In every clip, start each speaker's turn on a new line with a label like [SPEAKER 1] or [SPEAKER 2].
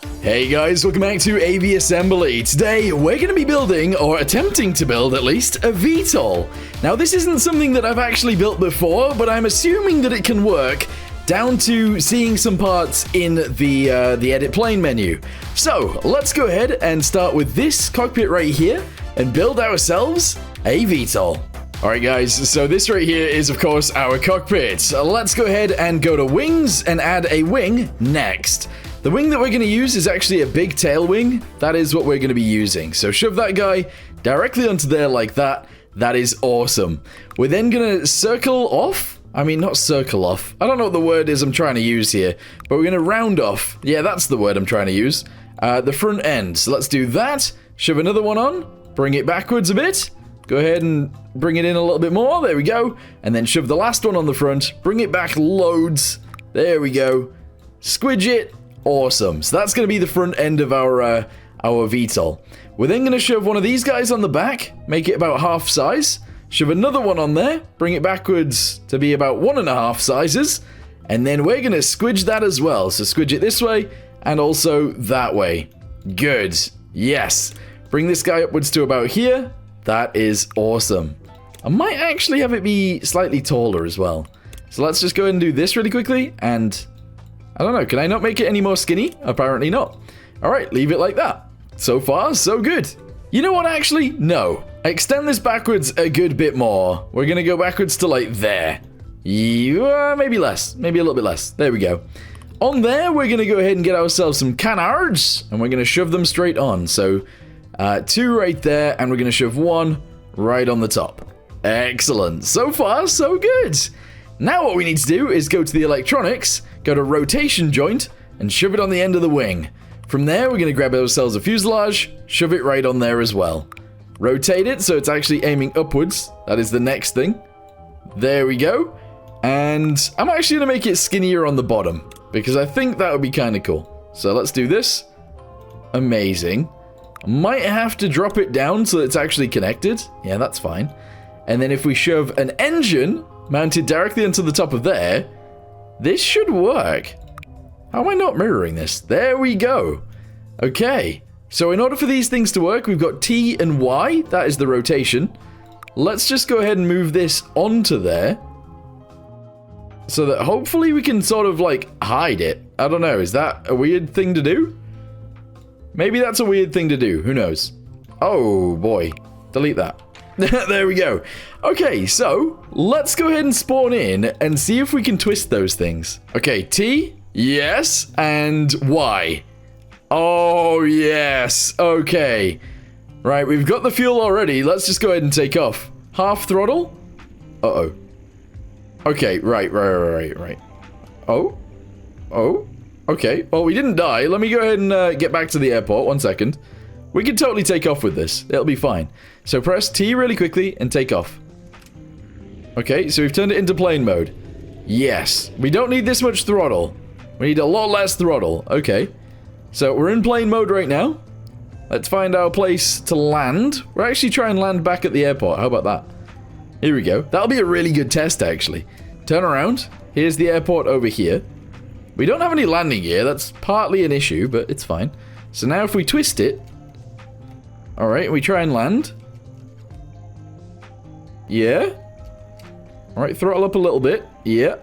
[SPEAKER 1] Hey guys, welcome back to Aviassembly. Today, we're going to be building, or attempting to build at least, a VTOL. Now, this isn't something that I've actually built before, but I'm assuming that it can work, down to seeing some parts in the edit plane menu. So, let's go ahead and start with this cockpit right here, and build ourselves a VTOL. Alright guys, so this right here is of course our cockpit. So let's go ahead and go to wings and add a wing next. The wing that we're going to use is actually a big tail wing. That is what we're going to be using. So shove that guy directly onto there like that. That is awesome. We're then going to circle off. I mean, not circle off. I don't know what the word is I'm trying to use here. But we're going to round off. Yeah, that's the word I'm trying to use. The front end. So let's do that. Shove another one on. Bring it backwards a bit. Go ahead and bring it in a little bit more. There we go. And then shove the last one on the front. Bring it back loads. There we go. Squidge it. Awesome. So that's going to be the front end of our VTOL. We're then going to shove one of these guys on the back, make it about half size. Shove another one on there, bring it backwards to be about 1.5 sizes. And then we're going to squidge that as well. So squidge it this way and also that way. Good. Yes. Bring this guy upwards to about here. That is awesome. I might actually have it be slightly taller as well. So let's just go ahead and do this really quickly and... I don't know, can I not make it any more skinny? Apparently not. Alright, leave it like that. So far, so good. You know what, actually? No. Extend this backwards a good bit more. We're gonna go backwards to like there. Yeah, maybe less. Maybe a little bit less. There we go. On there, we're gonna go ahead and get ourselves some canards. And we're gonna shove them straight on. So, 2 right there, and we're gonna shove 1 right on the top. Excellent. So far, so good. Now what we need to do is go to the electronics, go to rotation joint, and shove it on the end of the wing. From there, we're going to grab ourselves a fuselage, shove it right on there as well. Rotate it so it's actually aiming upwards. That is the next thing. There we go. And I'm actually going to make it skinnier on the bottom, because I think that would be kind of cool. So let's do this. Amazing. I might have to drop it down so it's actually connected. Yeah, that's fine. And then if we shove an engine mounted directly onto the top of there, this should work. How am I not mirroring this? There we go. Okay, so in order for these things to work, we've got T and Y. That is the rotation. Let's just go ahead and move this onto there, so that hopefully we can sort of like hide it. I don't know, is that a weird thing to do? Maybe that's a weird thing to do, who knows? Oh boy, delete that. There we go. Okay, so let's go ahead and spawn in and see if we can twist those things. Okay, T, yes, and Y. Oh, yes. Okay. Right, we've got the fuel already. Let's just go ahead and take off. Half throttle? Uh-oh. Okay, right. Oh. Okay, well, we didn't die. Let me go ahead and get back to the airport. 1 second. We can totally take off with this. It'll be fine. So press T really quickly and take off. Okay, so we've turned it into plane mode. Yes. We don't need this much throttle. We need a lot less throttle. Okay. So we're in plane mode right now. Let's find our place to land. We'll actually try and land back at the airport. How about that? Here we go. That'll be a really good test, actually. Turn around. Here's the airport over here. We don't have any landing gear. That's partly an issue, but it's fine. So now if we twist it... Alright, we try and land. Yeah. Alright, throttle up a little bit. Yeah.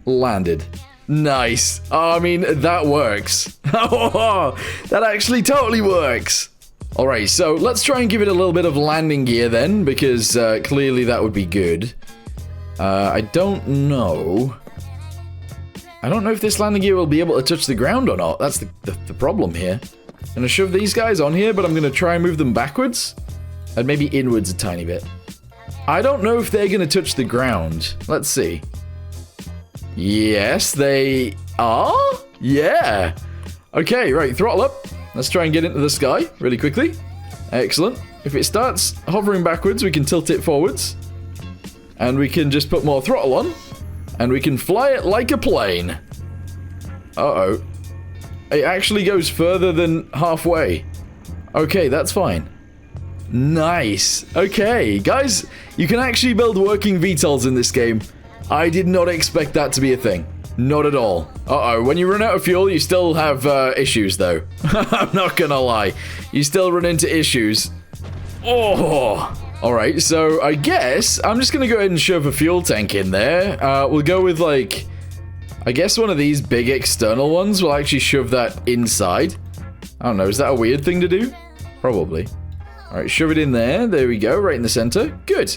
[SPEAKER 1] Landed. Nice. Oh, I mean, that works. That actually totally works. Alright, so let's try and give it a little bit of landing gear then, because clearly that would be good. I don't know. I don't know if this landing gear will be able to touch the ground or not. That's the problem here. I'm going to shove these guys on here, but I'm going to try and move them backwards. And maybe inwards a tiny bit. I don't know if they're going to touch the ground. Let's see. Yes, they are? Yeah. Okay, right, throttle up. Let's try and get into the sky really quickly. Excellent. If it starts hovering backwards, we can tilt it forwards. And we can just put more throttle on. And we can fly it like a plane. Uh-oh. It actually goes further than halfway. Okay, that's fine. Nice. Okay, guys, you can actually build working VTOLs in this game. I did not expect that to be a thing. Not at all. Uh-oh, when you run out of fuel, you still have issues, though. I'm not gonna lie. You still run into issues. Oh! Alright, so I guess I'm just gonna go ahead and shove a fuel tank in there. We'll go with, like, I guess one of these big external ones. We'll actually shove that inside. I don't know, is that a weird thing to do? Probably. Alright, shove it in there. There we go, right in the center. Good.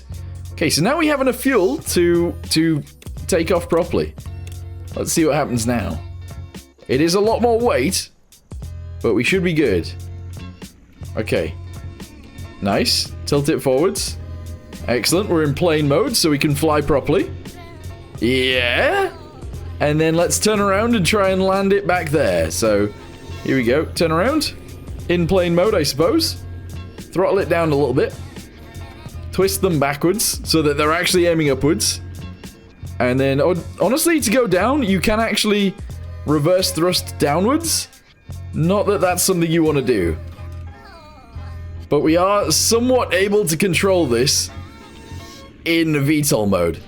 [SPEAKER 1] Okay, so now we have enough fuel to take off properly. Let's see what happens now. It is a lot more weight, but we should be good. Okay. Nice. Tilt it forwards. Excellent. We're in plane mode, so we can fly properly. Yeah. And then let's turn around and try and land it back there. So, here we go. Turn around. In plane mode, I suppose. Throttle it down a little bit. Twist them backwards so that they're actually aiming upwards. And then, honestly, to go down, you can actually reverse thrust downwards. Not that that's something you want to do. But we are somewhat able to control this in VTOL mode.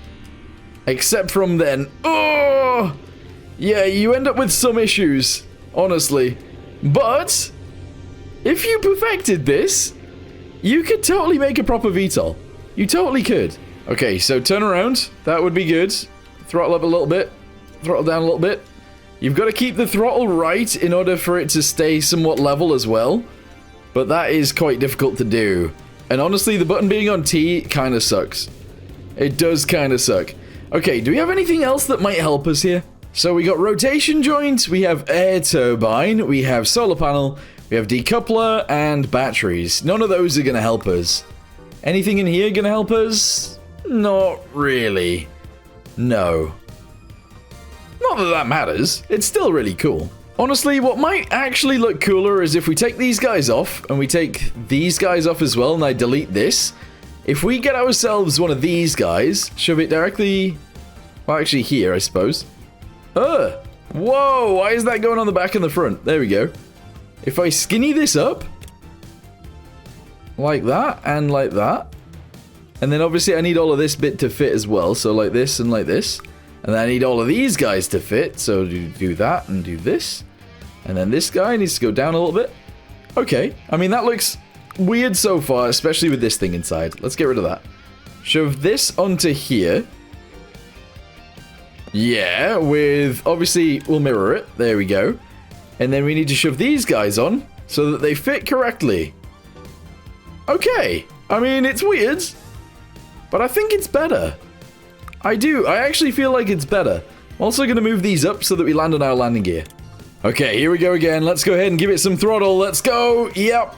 [SPEAKER 1] Except from then. Oh! Yeah, you end up with some issues, honestly. But, if you perfected this, you could totally make a proper VTOL. You totally could. Okay, so turn around. That would be good. Throttle up a little bit. Throttle down a little bit. You've got to keep the throttle right in order for it to stay somewhat level as well. But that is quite difficult to do. And honestly, the button being on T kind of sucks. It does kind of suck. Okay, do we have anything else that might help us here? So we got rotation joint, we have air turbine, we have solar panel, we have decoupler, and batteries. None of those are going to help us. Anything in here going to help us? Not really. No. Not that that matters. It's still really cool. Honestly, what might actually look cooler is if we take these guys off, and we take these guys off as well, and I delete this. If we get ourselves one of these guys, shove it directly... Well, actually here, I suppose. Whoa, why is that going on the back and the front? There we go. If I skinny this up, like that, and like that, and then obviously I need all of this bit to fit as well, so like this and like this, and then I need all of these guys to fit, so do that and do this, and then this guy needs to go down a little bit. Okay, I mean that looks weird so far, especially with this thing inside. Let's get rid of that. Shove this onto here. Yeah, with, obviously, we'll mirror it. There we go. And then we need to shove these guys on so that they fit correctly. Okay. I mean, it's weird, but I think it's better. I do. I actually feel like it's better. I'm also going to move these up so that we land on our landing gear. Okay, here we go again. Let's go ahead and give it some throttle. Let's go. Yep.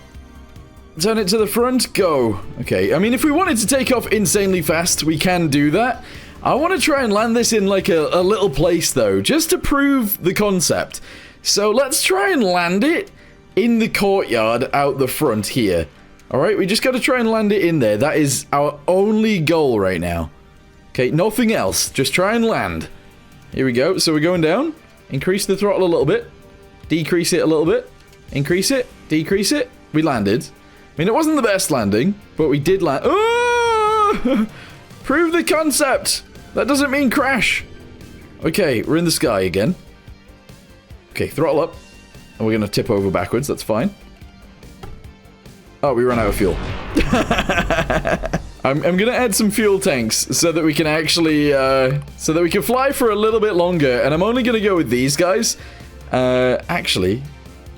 [SPEAKER 1] Turn it to the front. Go. Okay, I mean, if we wanted to take off insanely fast, we can do that. I want to try and land this in like a little place though, just to prove the concept. So let's try and land it in the courtyard out the front here. Alright, we just got to try and land it in there. That is our only goal right now. Okay, nothing else. Just try and land. Here we go. So we're going down. Increase the throttle a little bit. Decrease it a little bit. Increase it. Decrease it. We landed. I mean, it wasn't the best landing, but we did land. Oh! Prove the concept. That doesn't mean crash. Okay, we're in the sky again. Okay, throttle up. And we're going to tip over backwards. That's fine. Oh, we ran out of fuel. I'm going to add some fuel tanks so that we can actually... so that we can fly for a little bit longer. And I'm only going to go with these guys. Actually...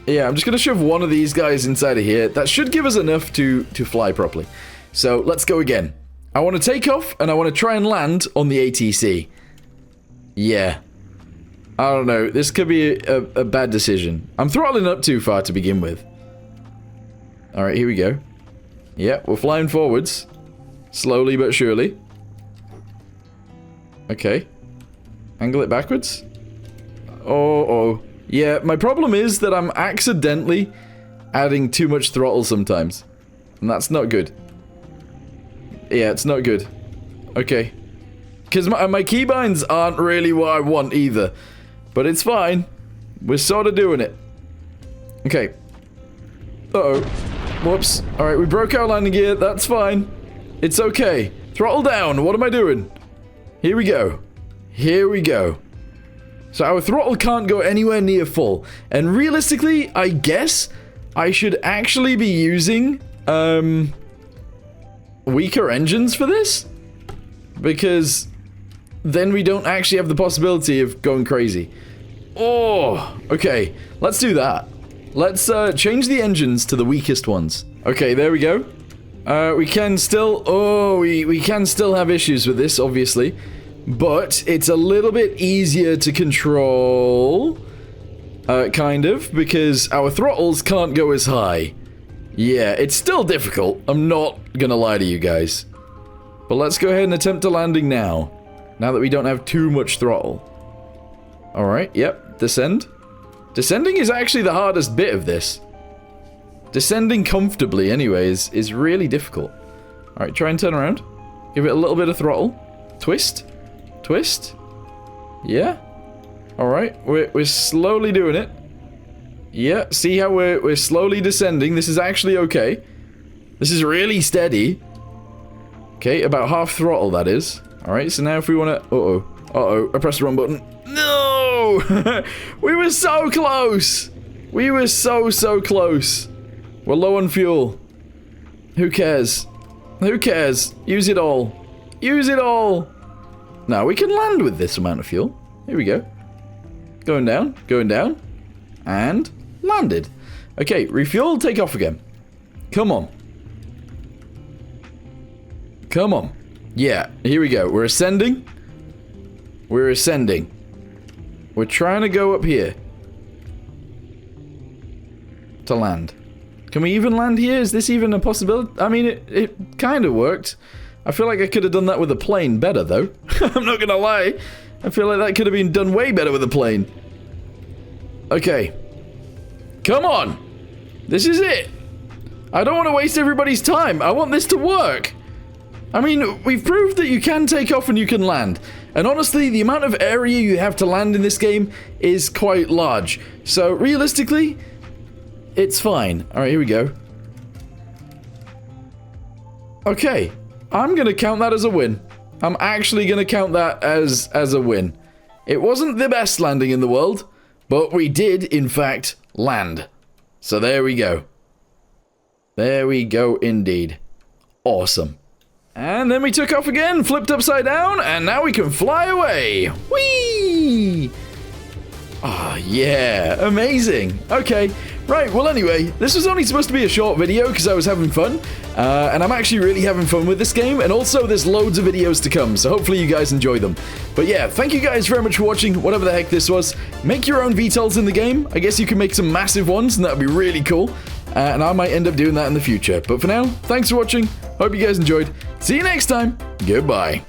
[SPEAKER 1] Yeah, I'm just going to shove one of these guys inside of here. That should give us enough to fly properly. So, let's go again. I want to take off, and I want to try and land on the ATC. Yeah. I don't know. This could be a bad decision. I'm throttling up too far to begin with. Alright, here we go. Yeah, we're flying forwards. Slowly but surely. Okay. Angle it backwards. Oh. Yeah, my problem is that I'm accidentally adding too much throttle sometimes. And that's not good. Yeah, it's not good. Okay. Because my keybinds aren't really what I want either. But it's fine. We're sort of doing it. Okay. Uh-oh. Whoops. Alright, we broke our landing gear. That's fine. It's okay. Throttle down. What am I doing? Here we go. Here we go. So our throttle can't go anywhere near full. And realistically, I guess I should actually be using weaker engines for this. Because then we don't actually have the possibility of going crazy. Oh, okay. Let's do that. Let's change the engines to the weakest ones. Okay, there we go. We can still... Oh, we can still have issues with this, obviously. But it's a little bit easier to control. Kind of. Because our throttles can't go as high. Yeah, it's still difficult. I'm not gonna lie to you guys. But let's go ahead and attempt a landing now. Now that we don't have too much throttle. Alright, yep. Descend. Descending is actually the hardest bit of this. Descending comfortably, anyways, is really difficult. Alright, try and turn around. Give it a little bit of throttle. Twist. Twist. Yeah. Alright, we're slowly doing it. Yeah, see how we're slowly descending. This is actually okay. This is really steady. Okay, about half throttle, that is. Alright, so now if we want to... Uh-oh. Uh-oh, I pressed the wrong button. No! We were so close! We were so close. We're low on fuel. Who cares? Who cares? Use it all. Use it all! Now, we can land with this amount of fuel. Here we go. Going down, and landed. Okay, refuel, take off again. Come on. Come on. Yeah, here we go. We're ascending. We're ascending. We're trying to go up here. To land. Can we even land here? Is this even a possibility? I mean, it kind of worked. I feel like I could have done that with a plane better, though. I'm not gonna lie. I feel like that could have been done way better with a plane. Okay. Come on! This is it! I don't want to waste everybody's time. I want this to work. I mean, we've proved that you can take off and you can land. And honestly, the amount of area you have to land in this game is quite large. So, realistically, it's fine. Alright, here we go. Okay. I'm gonna count that as a win. I'm actually gonna count that as a win. It wasn't the best landing in the world, but we did, in fact, land. So there we go. There we go indeed. Awesome. And then we took off again, flipped upside down, and now we can fly away. Whee! Ah, yeah, amazing. Okay, right, well anyway, this was only supposed to be a short video because I was having fun, and I'm actually really having fun with this game, and also there's loads of videos to come, so hopefully you guys enjoy them. But yeah, thank you guys very much for watching, whatever the heck this was. Make your own VTOLs in the game. I guess you can make some massive ones, and that would be really cool, and I might end up doing that in the future. But for now, thanks for watching, hope you guys enjoyed. See you next time, goodbye.